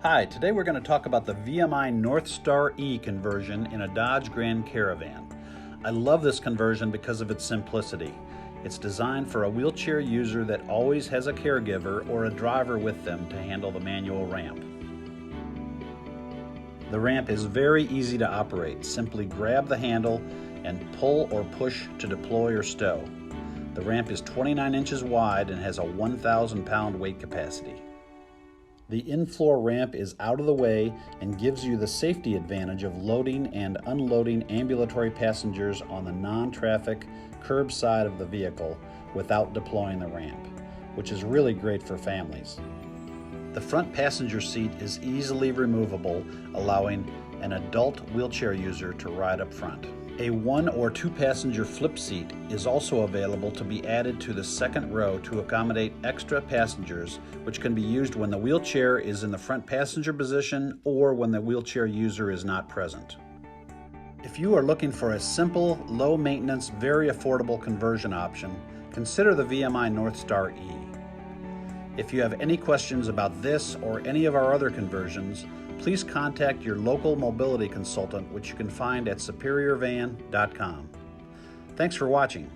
Hi, today we're going to talk about the VMI Northstar-E conversion in a Dodge Grand Caravan. I love this conversion because of its simplicity. It's designed for a wheelchair user that always has a caregiver or a driver with them to handle the manual ramp. The ramp is very easy to operate. Simply grab the handle and pull or push to deploy or stow. The ramp is 29 inches wide and has a 1,000-pound weight capacity. The in-floor ramp is out of the way and gives you the safety advantage of loading and unloading ambulatory passengers on the non-traffic curb side of the vehicle without deploying the ramp, which is really great for families. The front passenger seat is easily removable, allowing an adult wheelchair user to ride up front. A 1 or 2 passenger flip seat is also available to be added to the second row to accommodate extra passengers, which can be used when the wheelchair is in the front passenger position or when the wheelchair user is not present. If you are looking for a simple, low maintenance, very affordable conversion option, consider the VMI Northstar-E. If you have any questions about this or any of our other conversions, please contact your local mobility consultant, which you can find at superiorvan.com. Thanks for watching.